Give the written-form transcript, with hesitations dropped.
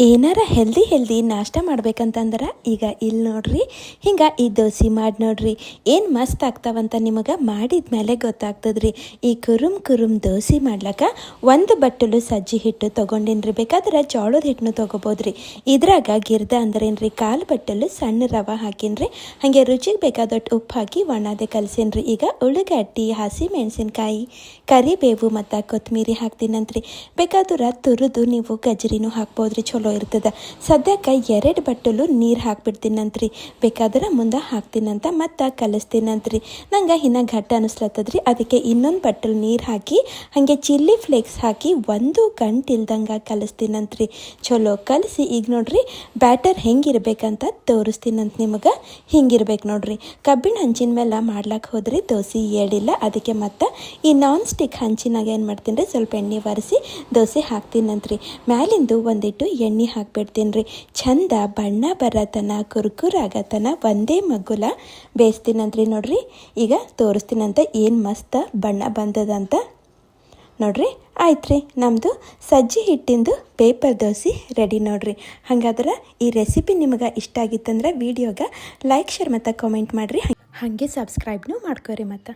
ಏನಾರ ಹೆಲ್ದಿ ನಾಷ್ಟ ಮಾಡ್ಬೇಕಂತಂದ್ರೆ ಈಗ ಇಲ್ಲಿ ನೋಡ್ರಿ ಹಿಂಗೆ ಈ ದೋಸೆ ಮಾಡಿ ನೋಡ್ರಿ ಏನು ಮಸ್ತ್ ಆಗ್ತಾವಂತ ನಿಮಗೆ ಮಾಡಿದ ಮೇಲೆ ಗೊತ್ತಾಗ್ತದ್ರಿ. ಈ ಕುರುಮ್ ದೋಸೆ ಮಾಡ್ಲಕ್ಕ ಒಂದು ಬಟ್ಟಲು ಸಜ್ಜಿ ಹಿಟ್ಟು ತೊಗೊಂಡಿನ್ರಿ. ಬೇಕಾದ್ರೆ ಜೋಳದ ಹಿಟ್ಟನ್ನು ತೊಗೋಬೋದ್ರಿ. ಇದ್ರಾಗ ಗಿರ್ದ ಅಂದ್ರೇನ್ರಿ ಕಾಲು ಬಟ್ಟಲು ಸಣ್ಣ ರವೆ ಹಾಕಿನ್ರಿ. ಹಾಗೆ ರುಚಿಗೆ ಬೇಕಾದಟ್ಟು ಉಪ್ಪು ಹಾಕಿ ಒಣದೆ ಕಲಸಿನ್ರಿ. ಈಗ ಉಳ್ಳಾಗಡ್ಡಿ, ಹಸಿ ಮೆಣಸಿನ್ಕಾಯಿ, ಕರಿಬೇವು ಮತ್ತು ಕೊತ್ತಂಬರಿ ಹಾಕ್ತೀನಂತ್ರಿ. ಬೇಕಾದ್ರೆ ತುರಿದು ನೀವು ಗಜ್ರಿನೂ ಹಾಕ್ಬೋದ್ರಿ, ಚಲೋ ಇರ್ತದ. ಸದ್ಯಕ್ಕೆ 2 ಬಟ್ಟಲು ನೀರು ಹಾಕ್ಬಿಡ್ತೀನಂತ್ರಿ. ಬೇಕಾದ್ರೆ ಮುಂದೆ ಹಾಕ್ತೀನಂತ ಮತ್ತು ಕಲಿಸ್ತೀನಂತ್ರಿ. ನಂಗೆ ಇನ್ನು ಘಟ್ಟ ಅನಿಸ್ಲತ್ತದ್ರಿ. ಅದಕ್ಕೆ ಇನ್ನೊಂದು ಬಟ್ಟಲು ನೀರು ಹಾಕಿ ಹಾಗೆ ಚಿಲ್ಲಿ ಫ್ಲೇಕ್ಸ್ ಹಾಕಿ 1 ಗಂಟೆ ಇಲ್ದಂಗೆ ಕಲಿಸ್ತೀನಂತ್ರಿ. ಚಲೋ ಕಲಿಸಿ ಈಗ ನೋಡ್ರಿ ಬ್ಯಾಟರ್ ಹೆಂಗಿರ್ಬೇಕಂತ ತೋರಿಸ್ತೀನಂತ ನಿಮಗೆ. ಹಿಂಗಿರ್ಬೇಕು ನೋಡ್ರಿ. ಕಬ್ಬಿಣ ಹಂಚಿನ ಮೇಲೆ ಮಾಡ್ಲಕ್ಕೆ ಹೋದ್ರಿ ದೋಸೆ ಏಳಿಲ್ಲ. ಅದಕ್ಕೆ ಮತ್ತು ಈ ನಾನ್ ಸ್ಟಿಕ್ ಹಂಚಿನಾಗ ಏನು ಮಾಡ್ತೀನಿ ರೀ, ಸ್ವಲ್ಪ ಎಣ್ಣೆ ಒರೆಸಿ ದೋಸೆ ಹಾಕ್ತೀನಂತ್ರಿ. ಮ್ಯಾಲಿಂದು ಒಂದಿಟ್ಟು ಎಣ್ಣೆ ಹಾಕ್ಬಿಡ್ತೀನಿ ರೀ. ಚಂದ ಬಣ್ಣ ಬರತನ ಕುರ್ಕುರಾಗತನ ಒಂದೇ ಮಗ್ಗುಲ ಬೇಯಿಸ್ತೀನಂತ್ರಿ. ನೋಡ್ರಿ ಈಗ ತೋರಿಸ್ತೀನಂತ ಏನು ಮಸ್ತ್ ಬಣ್ಣ ಬಂದದಂತ ನೋಡ್ರಿ. ಆಯ್ತು ರೀ, ನಮ್ಮದು ಸಜ್ಜಿ ಹಿಟ್ಟಿಂದು ಪೇಪರ್ ದೋಸೆ ರೆಡಿ ನೋಡ್ರಿ. ಹಾಗಾದ್ರೆ ಈ ರೆಸಿಪಿ ನಿಮಗೆ ಇಷ್ಟ ಆಗಿತ್ತಂದ್ರೆ ವಿಡಿಯೋಗೆ ಲೈಕ್, ಶೇರ್ ಮತ್ತು ಕಾಮೆಂಟ್ ಮಾಡಿರಿ. ಹಾಗೆ ಸಬ್ಸ್ಕ್ರೈಬ್ನೂ ಮಾಡ್ಕೊರಿ ಮತ್ತು